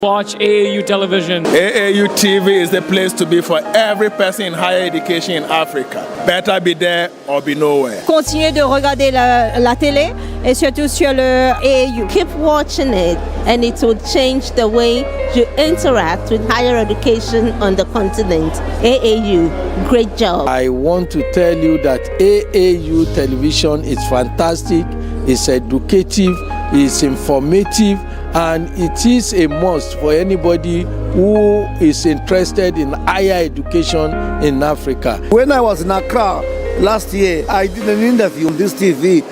Watch AAU television. AAU TV is the place to be for every person in higher education in Africa. Better be there or be nowhere. Continuez de regarder la télé et surtout sur le AAU. Keep watching it and it will change the way you interact with higher education on the continent. AAU, great job. I want to tell you that AAU television is fantastic, it's educative, it's informative, and it is a must for anybody who is interested in higher education in Africa. When I was in Accra last year, I did an interview on this TV.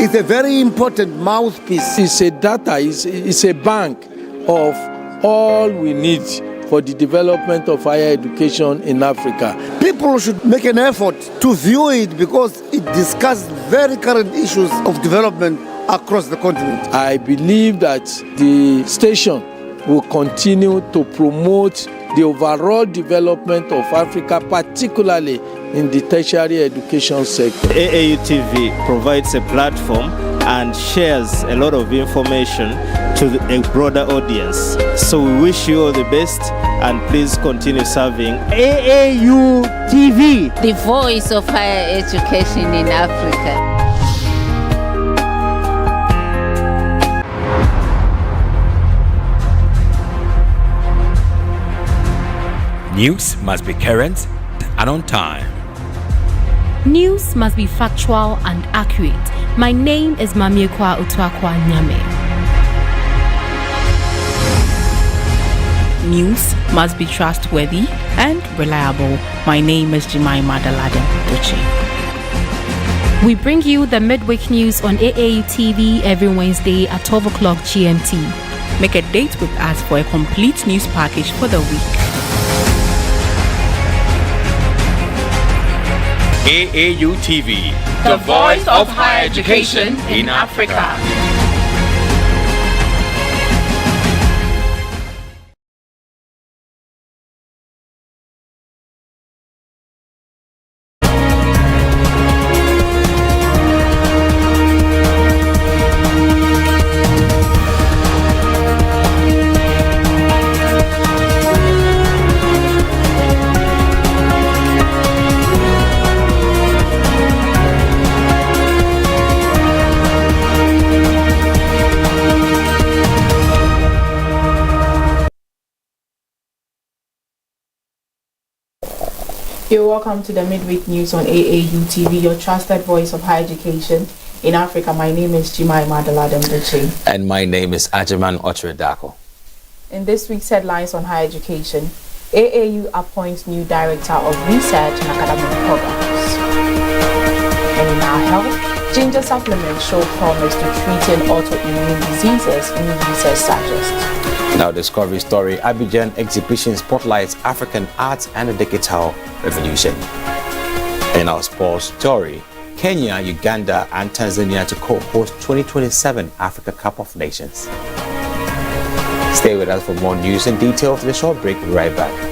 It's a very important mouthpiece. It's a data, it's a bank of all we need for the development of higher education in Africa. People should make an effort to view it because it discusses very current issues of development across the continent. I believe that the station will continue to promote the overall development of Africa, particularly in the tertiary education sector. AAU TV provides a platform and shares a lot of information to a broader audience. So we wish you all the best and please continue serving AAU TV, the voice of higher education in Africa. News must be current and on time. News must be factual and accurate. My name is Mamiekwa Utuakwa Nyame. News must be trustworthy and reliable. My name is Jemima Daladem Doche. We bring you the midweek news on AAU TV every Wednesday at 12 o'clock GMT. Make a date with us for a complete news package for the week. AAU TV, the voice of higher education in Africa. You're welcome to the Midweek News on AAU TV, your trusted voice of higher education in Africa. My name is Jemima Daladem Doche. And my name is Ajaman Otredako. In this week's headlines on higher education, AAU appoints new director of research and academic programs. And in our health, ginger supplements show promise to treating autoimmune diseases, new research suggests. In our Discovery Story, Abidjan exhibition spotlights African arts and the digital revolution. In our sports story, Kenya, Uganda, and Tanzania to co-host 2027 Africa Cup of Nations. Stay with us for more news and details after the short break. We'll be right back.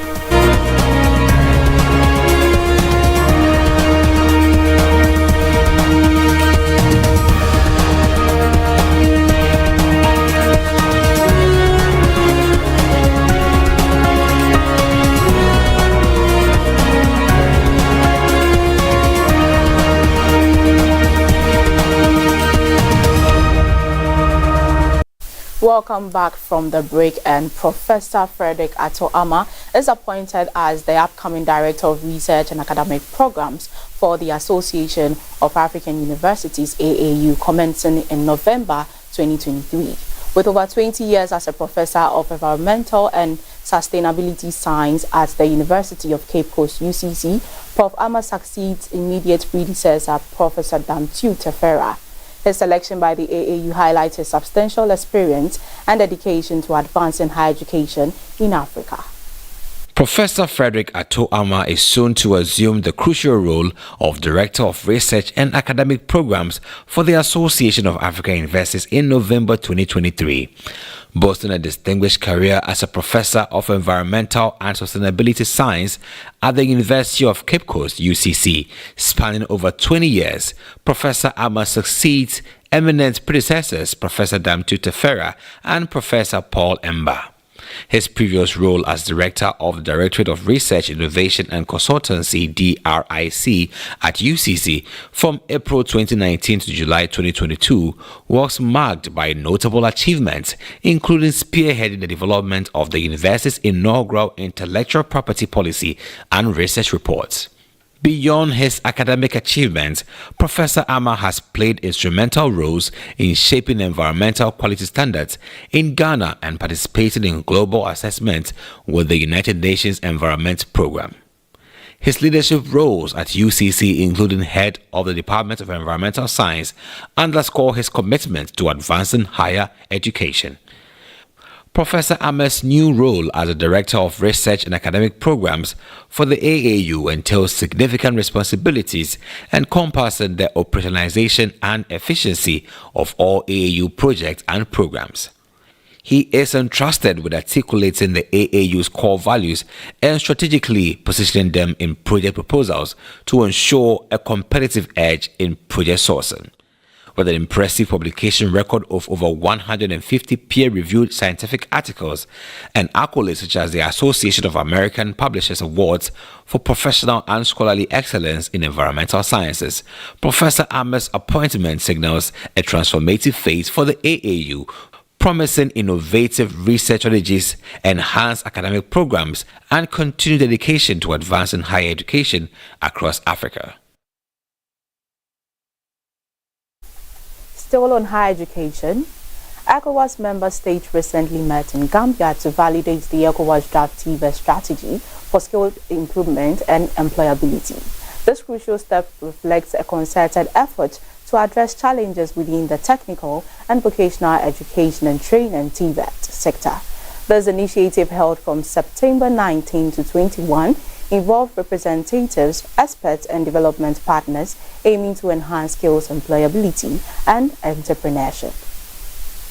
Welcome back from the break, and Professor Frederick Atoama is appointed as the upcoming Director of Research and Academic Programs for the Association of African Universities, AAU, commencing in November 2023. With over 20 years as a Professor of Environmental and Sustainability Science at the University of Cape Coast, UCC, Prof. Ama succeeds immediate predecessor, Professor Damtu Tefera. His selection by the AAU highlights his substantial experience and dedication to advancing higher education in Africa. Professor Frederick Atoama is soon to assume the crucial role of Director of Research and Academic Programs for the Association of African Universities in November 2023. Boasting a distinguished career as a Professor of Environmental and Sustainability Science at the University of Cape Coast, UCC, spanning over 20 years, Professor Ama succeeds eminent predecessors Professor Damtu Tefera and Professor Paul Emba. His previous role as Director of the Directorate of Research, Innovation and Consultancy (DRIC) at UCC from April 2019 to July 2022 was marked by notable achievements, including spearheading the development of the university's inaugural intellectual property policy and research reports. Beyond his academic achievements, Professor Ama has played instrumental roles in shaping environmental quality standards in Ghana and participated in global assessment with the United Nations Environment Programme. His leadership roles at UCC, including head of the Department of Environmental Science, underscore his commitment to advancing higher education. Professor Ama's new role as a Director of Research and Academic Programs for the AAU entails significant responsibilities encompassing the operationalization and efficiency of all AAU projects and programs. He is entrusted with articulating the AAU's core values and strategically positioning them in project proposals to ensure a competitive edge in project sourcing. With an impressive publication record of over 150 peer-reviewed scientific articles and accolades such as the Association of American Publishers Awards for professional and scholarly excellence in environmental sciences, Professor Ama's appointment signals a transformative phase for the AAU, promising innovative research strategies, enhanced academic programs, and continued dedication to advancing higher education across Africa. Still on higher education, ECOWAS member states recently met in Gambia to validate the ECOWAS draft TVET strategy for skill improvement and employability. This crucial step reflects a concerted effort to address challenges within the technical and vocational education and training TVET sector. This initiative, held from September 19 to 21, involved representatives, experts and development partners aiming to enhance skills, employability and entrepreneurship.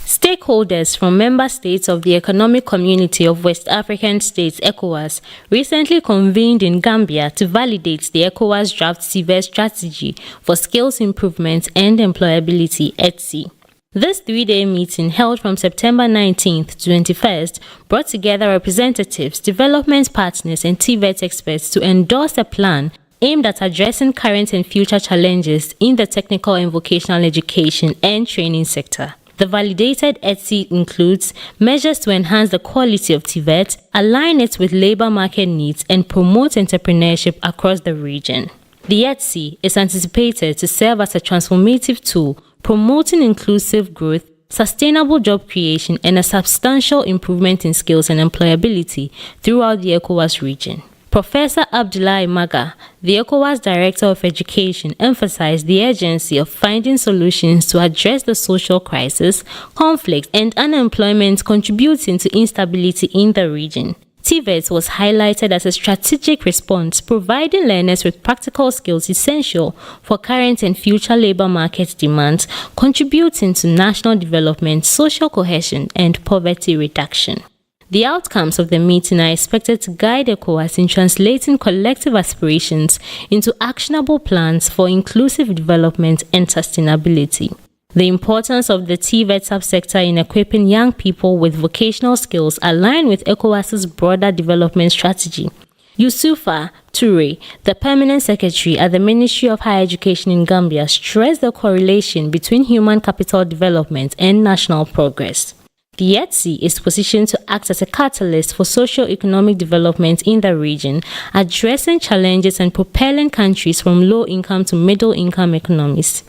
Stakeholders from member states of the Economic Community of West African States (ECOWAS) recently convened in Gambia to validate the ECOWAS draft TVET strategy for skills improvement and employability (ETSI). This 3-day meeting, held from September 19th to 21st, brought together representatives, development partners and TVET experts to endorse a plan aimed at addressing current and future challenges in the technical and vocational education and training sector. The validated ETSI includes measures to enhance the quality of TVET, align it with labor market needs, and promote entrepreneurship across the region. The ETSI is anticipated to serve as a transformative tool, promoting inclusive growth, sustainable job creation, and a substantial improvement in skills and employability throughout the ECOWAS region. Professor Abdullahi Maga, the ECOWAS Director of Education, emphasized the urgency of finding solutions to address the social crisis, conflict, and unemployment contributing to instability in the region. TVET was highlighted as a strategic response, providing learners with practical skills essential for current and future labor market demands, contributing to national development, social cohesion, and poverty reduction. The outcomes of the meeting are expected to guide ECOWAS in translating collective aspirations into actionable plans for inclusive development and sustainability. The importance of the TVET subsector in equipping young people with vocational skills align with ECOWAS's broader development strategy. Yusufa Toure, the permanent secretary at the Ministry of Higher Education in Gambia, stressed the correlation between human capital development and national progress. The ETSI is positioned to act as a catalyst for socio-economic development in the region, addressing challenges and propelling countries from low-income to middle-income economies.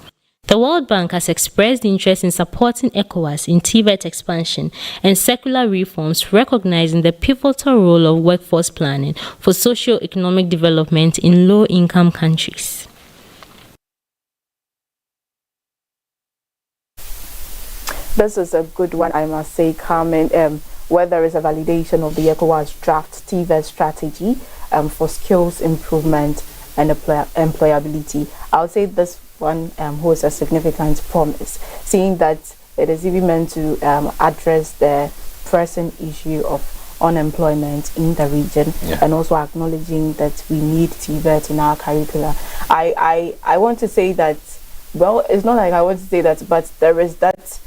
The World Bank has expressed interest in supporting ECOWAS in TVET expansion and secular reforms, recognizing the pivotal role of workforce planning for socio-economic development in low-income countries. This is a good one, I must say, Carmen, where there is a validation of the ECOWAS draft TVET strategy for skills improvement and employability. I would say this one holds a significant promise, seeing that it is even meant to address the present issue of unemployment in the region, and also acknowledging that we need TVET in our curricula. I want to say that, well, it's not like I want to say that, but there is that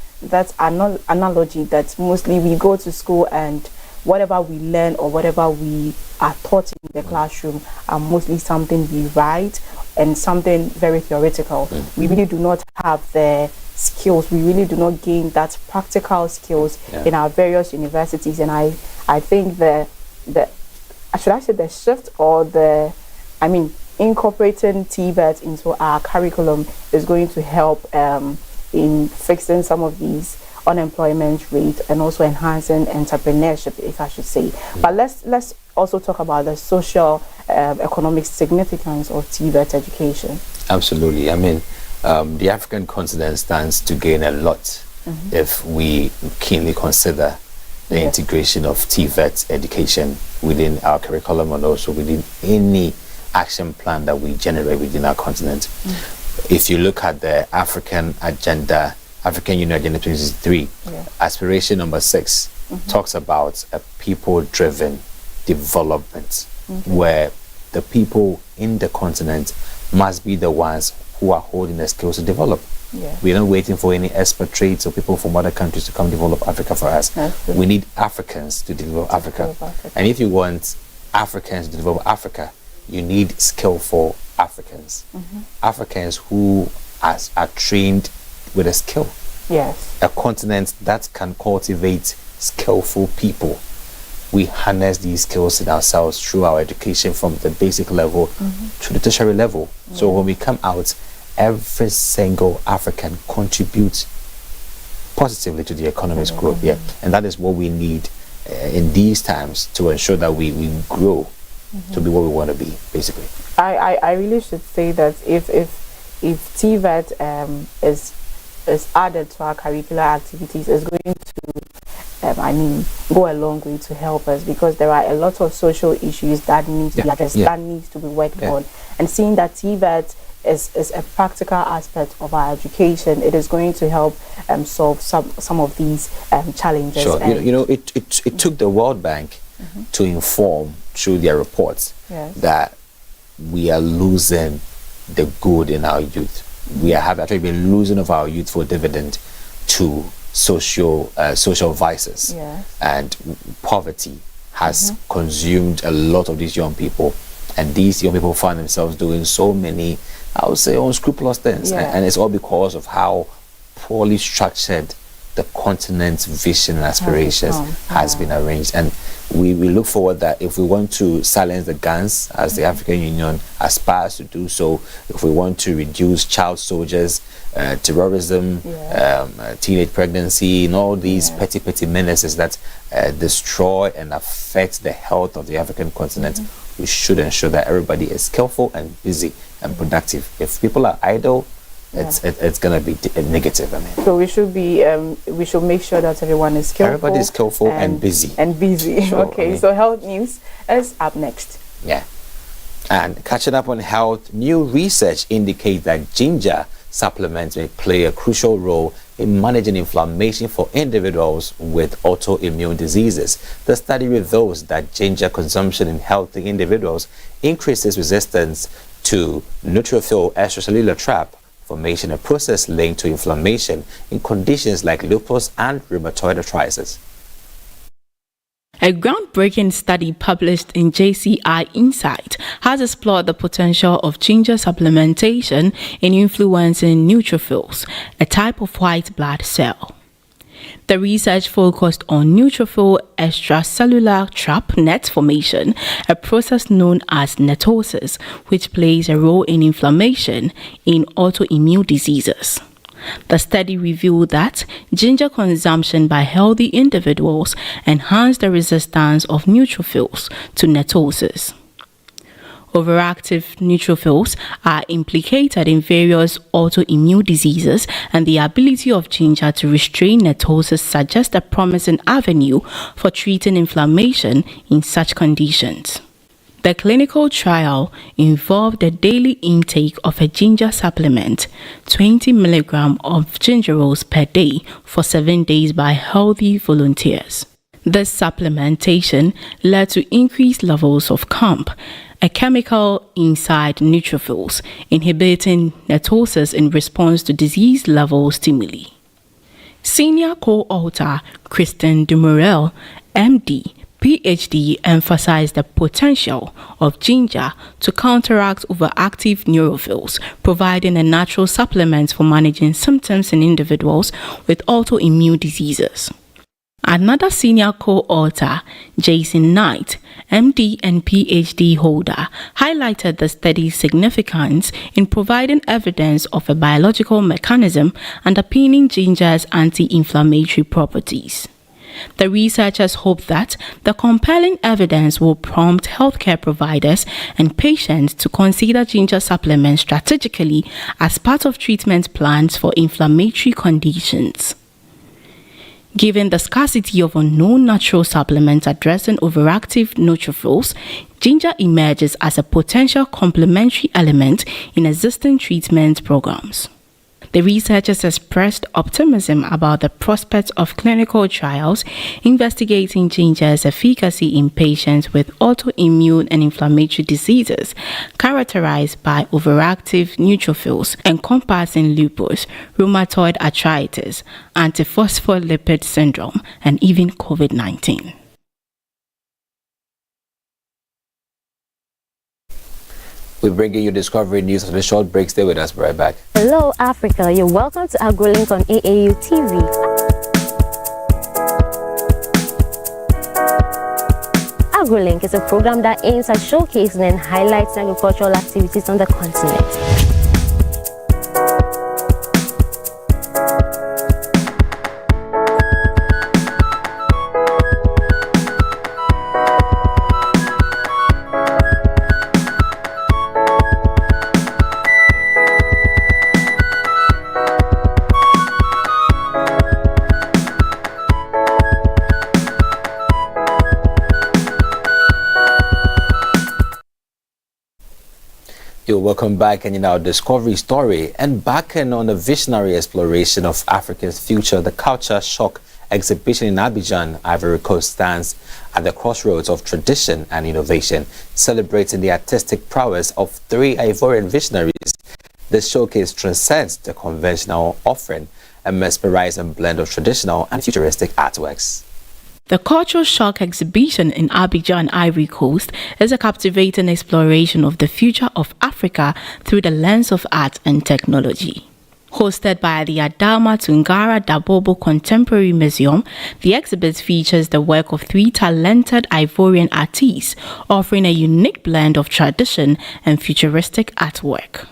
analogy that mostly we go to school and whatever we learn or whatever we are taught in the classroom are mostly something we write and something very theoretical. We really do not have the skills. We really do not gain that practical skills in our various universities. And I think the should I say the shift or incorporating TVET into our curriculum is going to help in fixing some of these unemployment rate and also enhancing entrepreneurship, if I should say. But let's also talk about the social economic significance of TVET education. Absolutely. I mean, the African continent stands to gain a lot if we keenly consider the integration of TVET education within our curriculum and also within any action plan that we generate within our continent. If you look at the African Union Agenda 2023, aspiration number 6 talks about a people-driven development where the people in the continent must be the ones who are holding the skills to develop. We're not waiting for any expatriates or people from other countries to come develop Africa for us. We need Africans to develop Africa. And if you want Africans to develop Africa, you need skillful Africans. Africans who are trained with a skill. A continent that can cultivate skillful people. We harness these skills in ourselves through our education from the basic level to the tertiary level. So when we come out, every single African contributes positively to the economy's growth. And that is what we need in these times to ensure that we grow to be what we want to be, basically. I really should say that if TVET is added to our curricular activities, is going to go a long way to help us, because there are a lot of social issues that need to be addressed, that needs to be worked on. And seeing that TVET is a practical aspect of our education, it is going to help solve some of these challenges. Sure. It took the World Bank to inform through their reports that we are losing the good in our youth. We have actually been losing of our youth for dividend to social vices, and poverty has consumed a lot of these young people, and these young people find themselves doing so many, I would say, unscrupulous things, and it's all because of how poorly structured the continent's vision and aspirations has been arranged. And we look forward that if we want to silence the guns, as the African Union aspires to do so, if we want to reduce child soldiers, terrorism, teenage pregnancy, and all these petty menaces that destroy and affect the health of the African continent, we should ensure that everybody is skillful and busy and productive. If people are idle, it's gonna be negative. So we should make sure that everyone is skillful. Everybody is skillful and busy. Sure, okay, so health news is up next. And catching up on health, new research indicates that ginger supplements may play a crucial role in managing inflammation for individuals with autoimmune diseases. The study reveals that ginger consumption in healthy individuals increases resistance to neutrophil extracellular trap formation, a process linked to inflammation in conditions like lupus and rheumatoid arthritis. A groundbreaking study published in JCI Insight has explored the potential of ginger supplementation in influencing neutrophils, a type of white blood cell. The research focused on neutrophil extracellular trap net formation, a process known as netosis, which plays a role in inflammation in autoimmune diseases. The study revealed that ginger consumption by healthy individuals enhanced the resistance of neutrophils to netosis. Overactive neutrophils are implicated in various autoimmune diseases, and the ability of ginger to restrain netosis suggests a promising avenue for treating inflammation in such conditions. The clinical trial involved the daily intake of a ginger supplement, 20 mg of gingerols per day for 7 days by healthy volunteers. This supplementation led to increased levels of CAMP, a chemical inside neutrophils, inhibiting netosis in response to disease-level stimuli. Senior co-author Kristen Dumorel, MD, PhD emphasized the potential of ginger to counteract overactive neutrophils, providing a natural supplement for managing symptoms in individuals with autoimmune diseases. Another senior co-author, Jason Knight, MD and PhD holder, highlighted the study's significance in providing evidence of a biological mechanism underpinning ginger's anti-inflammatory properties. The researchers hope that the compelling evidence will prompt healthcare providers and patients to consider ginger supplements strategically as part of treatment plans for inflammatory conditions. Given the scarcity of unknown natural supplements addressing overactive neutrophils, ginger emerges as a potential complementary element in existing treatment programs. The researchers expressed optimism about the prospect of clinical trials investigating ginger's efficacy in patients with autoimmune and inflammatory diseases characterized by overactive neutrophils encompassing lupus, rheumatoid arthritis, antiphospholipid syndrome, and even COVID-19. We're bringing you Discovery News after the short break. Stay with us. We're right back. Hello, Africa. You're welcome to AgroLink on AAU TV. AgroLink is a program that aims at showcasing and highlighting agricultural activities on the continent. Welcome back, and in our Discovery story, embarking on a visionary exploration of Africa's future, the Culture Shock exhibition in Abidjan, Ivory Coast, stands at the crossroads of tradition and innovation, celebrating the artistic prowess of 3 Ivorian visionaries. This showcase transcends the conventional offering, a mesmerizing blend of traditional and futuristic artworks. The Cultural Shock exhibition in Abidjan, Ivory Coast, is a captivating exploration of the future of Africa through the lens of art and technology. Hosted by the Adama Tungara Dabobo Contemporary Museum, the exhibit features the work of 3 talented Ivorian artists, offering a unique blend of tradition and futuristic artwork.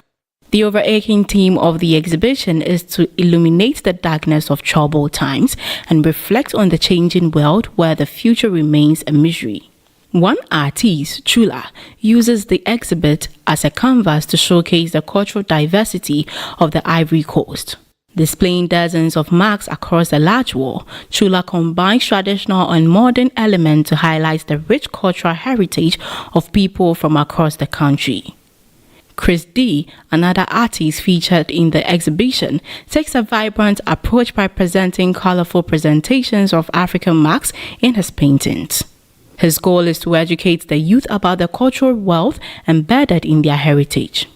The overarching theme of the exhibition is to illuminate the darkness of troubled times and reflect on the changing world where the future remains a mystery. One artist, Chula, uses the exhibit as a canvas to showcase the cultural diversity of the Ivory Coast. Displaying dozens of marks across the large wall, Chula combines traditional and modern elements to highlight the rich cultural heritage of people from across the country. Chris D, another artist featured in the exhibition, takes a vibrant approach by presenting colorful presentations of African marks in his paintings. His goal is to educate the youth about the cultural wealth embedded in their heritage.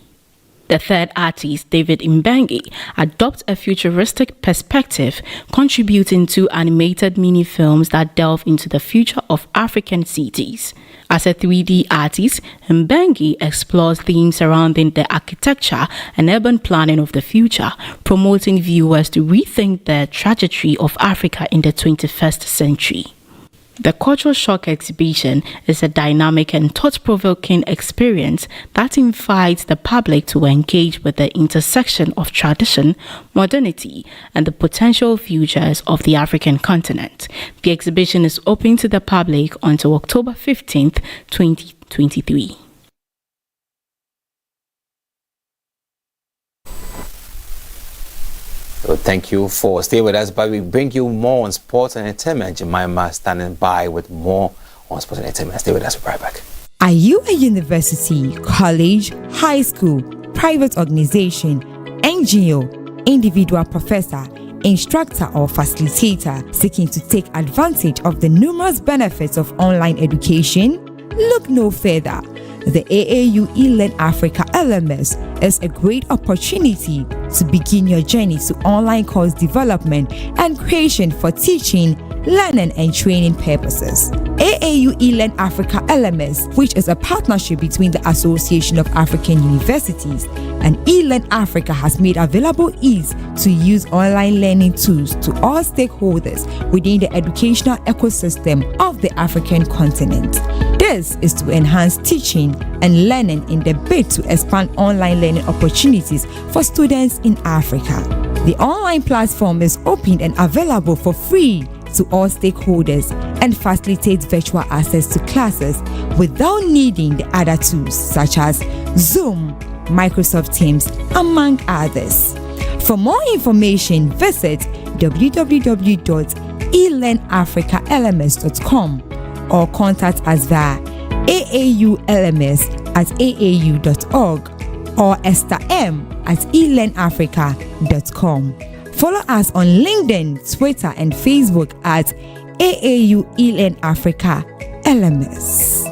The third artist, David Mbengi, adopts a futuristic perspective, contributing to animated mini-films that delve into the future of African cities. As a 3D artist, Mbengi explores themes surrounding the architecture and urban planning of the future, promoting viewers to rethink the trajectory of Africa in the 21st century. The Cultural Shock exhibition is a dynamic and thought-provoking experience that invites the public to engage with the intersection of tradition, modernity, and the potential futures of the African continent. The exhibition is open to the public until October 15th, 2023. So thank you for staying with us, but we bring you more on sports and entertainment. Jemima standing by with more on sports and entertainment. Stay with us, we'll be right back. Are you a university, college, high school, private organization, NGO, individual professor, instructor or facilitator seeking to take advantage of the numerous benefits of online education? Look no further. the AAU eLearn Africa LMS is a great opportunity to begin your journey to online course development and creation for teaching, learning and training purposes. AAU eLearn Africa LMS, which is a partnership between the Association of African Universities and eLearn Africa, has made available ease to use online learning tools to all stakeholders within the educational ecosystem of the African continent. This is to enhance teaching and learning in the bid to expand online learning opportunities for students in Africa. The online platform is open and available for free to all stakeholders and facilitates virtual access to classes without needing the other tools such as Zoom, Microsoft Teams, among others. For more information, visit www.elearnafricalms.com or contact us via aauLMS@aau.org or estherm@elearnafrica.com. Follow us on LinkedIn, Twitter, and Facebook at AAU eLearn Africa LMS.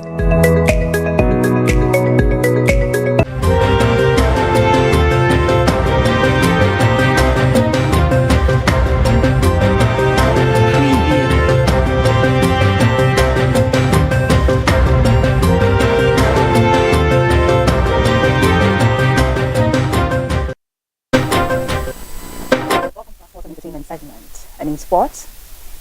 Segment. And in sports,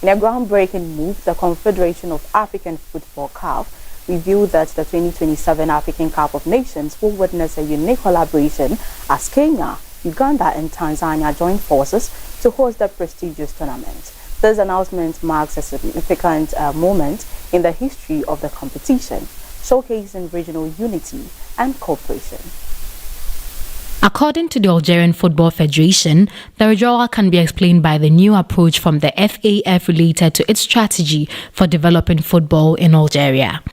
in a groundbreaking move, the Confederation of African Football (CAF) revealed that the 2027 African Cup of Nations will witness a unique collaboration as Kenya, Uganda and Tanzania join forces to host the prestigious tournament. This announcement marks a significant moment in the history of the competition, showcasing regional unity and cooperation. According to the Algerian Football Federation, the withdrawal can be explained by the new approach from the FAF related to its strategy for developing football in Algeria.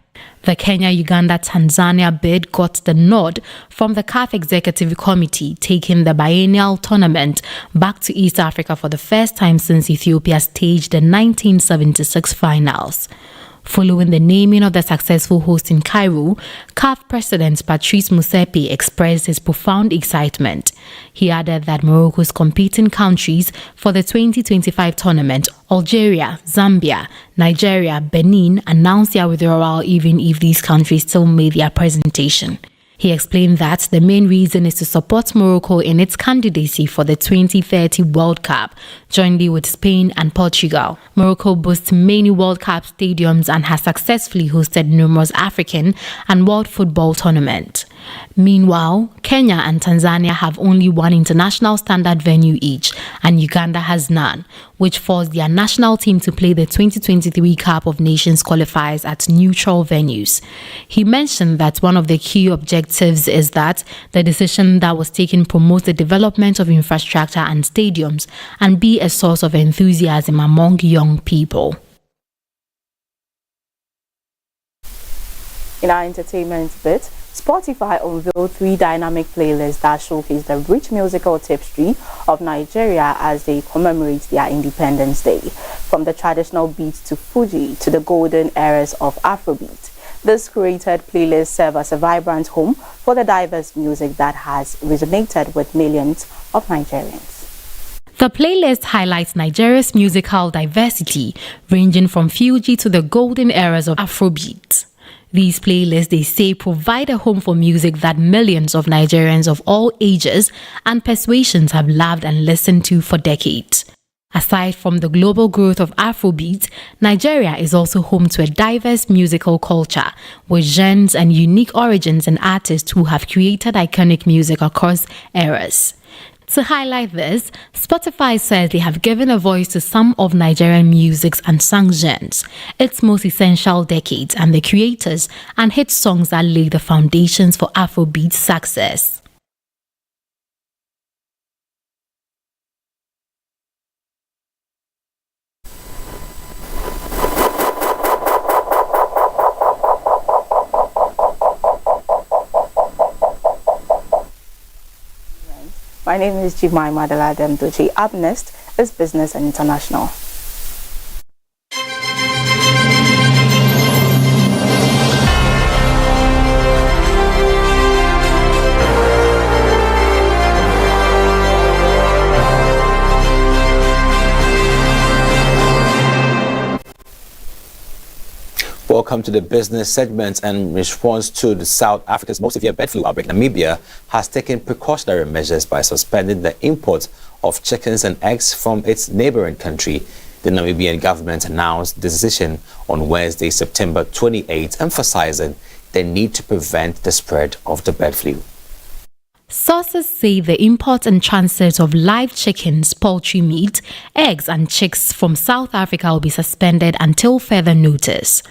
The Kenya, Uganda, Tanzania bid got the nod from the CAF Executive Committee, taking the biennial tournament back to East Africa for the first time since Ethiopia staged the 1976 finals. Following the naming of the successful host in Cairo, CAF President Patrice Motsepe expressed his profound excitement. He added that Morocco's competing countries for the 2025 tournament, Algeria, Zambia, Nigeria, Benin, announced their withdrawal even if these countries still made their presentation. He explained that the main reason is to support Morocco in its candidacy for the 2030 World Cup, jointly with Spain and Portugal. Morocco boasts many World Cup stadiums and has successfully hosted numerous African and World Football tournaments. Meanwhile, Kenya and Tanzania have only one international standard venue each, and Uganda has none, which forced their national team to play the 2023 Cup of Nations qualifiers at neutral venues. He mentioned that one of the key objectives is that the decision that was taken promotes the development of infrastructure and stadiums and be a source of enthusiasm among young people. In our entertainment bit, Spotify unveiled 3 dynamic playlists that showcase the rich musical tapestry of Nigeria as they commemorate their Independence Day. From the traditional beats to Fuji to the golden eras of Afrobeat, this curated playlist serves as a vibrant home for the diverse music that has resonated with millions of Nigerians. The playlist highlights Nigeria's musical diversity, ranging from Fuji to the golden eras of Afrobeat. These playlists, they say, provide a home for music that millions of Nigerians of all ages and persuasions have loved and listened to for decades. Aside from the global growth of Afrobeat, Nigeria is also home to a diverse musical culture with genres and unique origins and artists who have created iconic music across eras. To highlight this, Spotify says they have given a voice to some of Nigerian music's unsung genres, its most essential decades, and the creators and hit songs that lay the foundations for Afrobeat's success. My name is Jemima Daladem Doche. Up next is Business and International. come to the business segment. And in response to the South Africa's most severe bird flu outbreak, Namibia has taken precautionary measures by suspending the import of chickens and eggs from its neighboring country. The Namibian government announced the decision on Wednesday, September 28, emphasizing the need to prevent the spread of the bird flu. Sources say the import and transit of live chickens, poultry meat, eggs and chicks from South Africa will be suspended until further notice.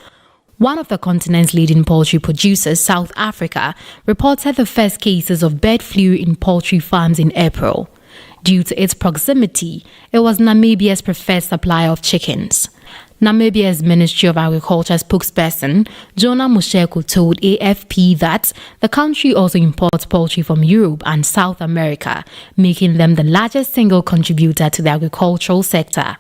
One of the continent's leading poultry producers, South Africa, reported the first cases of bird flu in poultry farms in April. Due to its proximity, it was Namibia's preferred supplier of chickens. Namibia's Ministry of Agriculture spokesperson, Jonah Musheku, told AFP that the country also imports poultry from Europe and South America, making them the largest single contributor to the agricultural sector.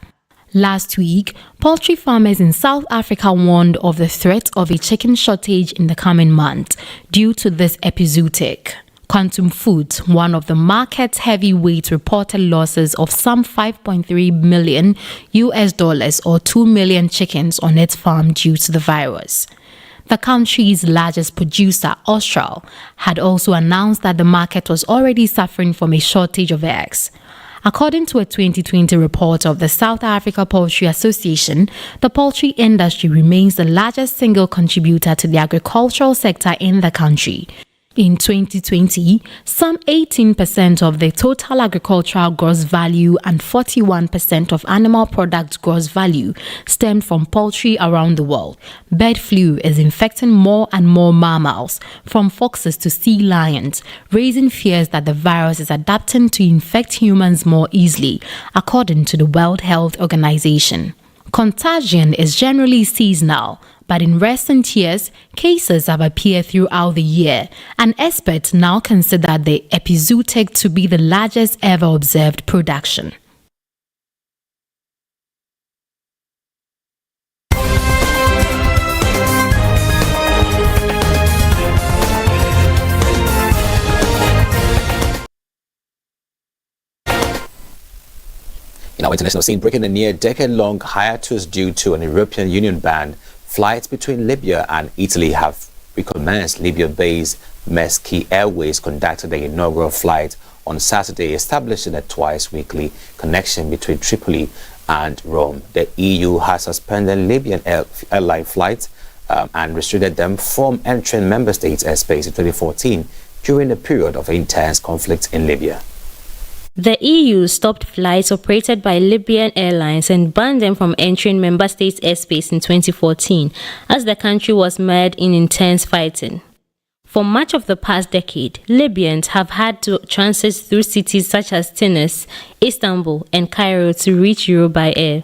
Last week, poultry farmers in South Africa warned of the threat of a chicken shortage in the coming months due to this epizootic. Quantum Foods, one of the market's heavyweights, reported losses of some $5.3 million or 2 million chickens on its farm due to the virus. The country's largest producer, Austral, had also announced that the market was already suffering from a shortage of eggs. According to a 2020 report of the South Africa Poultry Association, the poultry industry remains the largest single contributor to the agricultural sector in the country. In 2020, some 18% of the total agricultural gross value and 41% of animal product gross value stemmed from poultry around the world. Bird flu is infecting more and more mammals, from foxes to sea lions, raising fears that the virus is adapting to infect humans more easily, according to the World Health Organization. Contagion is generally seasonal, but in recent years, cases have appeared throughout the year, and experts now consider the epizootic to be the largest ever observed production. In our international scene, breaking a near decade-long hiatus due to an European Union ban, flights between Libya and Italy have recommenced. Libya-based Meschi Airways conducted the inaugural flight on Saturday, establishing a twice-weekly connection between Tripoli and Rome. The EU has suspended Libyan airline flights and restricted them from entering member states' airspace in 2014 during a period of intense conflict in Libya. The EU stopped flights operated by Libyan airlines and banned them from entering member states' airspace in 2014 as the country was mired in intense fighting. For much of the past decade, Libyans have had to transit through cities such as Tunis, Istanbul, and Cairo to reach Europe by air.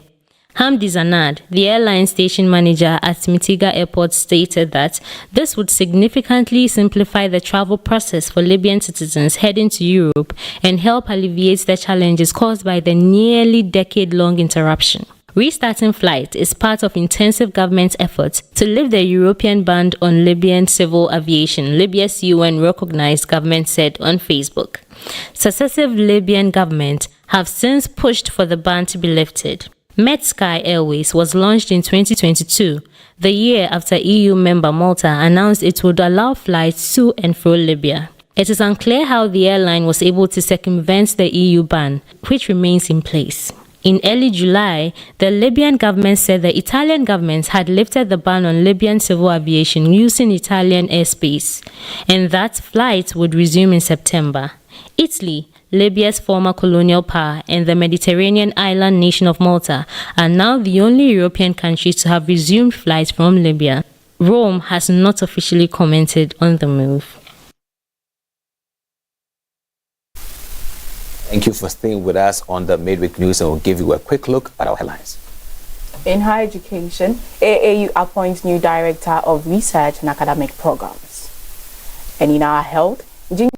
Hamdi Zanad, the airline station manager at Mitiga Airport, stated that this would significantly simplify the travel process for Libyan citizens heading to Europe and help alleviate the challenges caused by the nearly decade-long interruption. Restarting flights is part of intensive government efforts to lift the European ban on Libyan civil aviation, Libya's UN-recognized government said on Facebook. Successive Libyan governments have since pushed for the ban to be lifted. Meschi Airways was launched in 2022, the year after EU member Malta announced it would allow flights to and from Libya. It is unclear how the airline was able to circumvent the EU ban, which remains in place. In early July, the Libyan government said the Italian government had lifted the ban on Libyan civil aviation using Italian airspace, and that flights would resume in September. Italy, Libya's former colonial power, and the Mediterranean island nation of Malta are now the only European countries to have resumed flights from Libya. Rome has not officially commented on the move. Thank you for staying with us on the Midweek News, and we'll give you a quick look at our headlines. In higher education, AAU appoints new director of research and academic programs. And in our health, ginger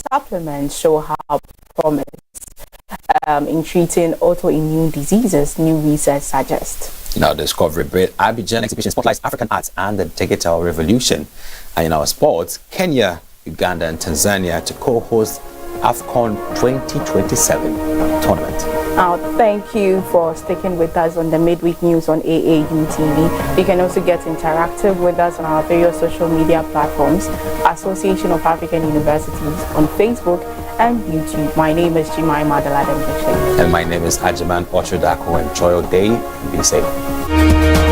supplements show how promise in treating autoimmune diseases, new research suggests. In our Discovery Brit, Abidjan exhibition spotlights African arts and the digital revolution. And in our sports, Kenya, Uganda and Tanzania to co-host AFCON 2027 tournament. Thank you for sticking with us on the Midweek News on AAU TV. You can also get interactive with us on our various social media platforms, Association of African Universities on Facebook and YouTube. My name is Jemima Daladen. And my name is Ajiman Ochudako. Enjoy your day and be safe.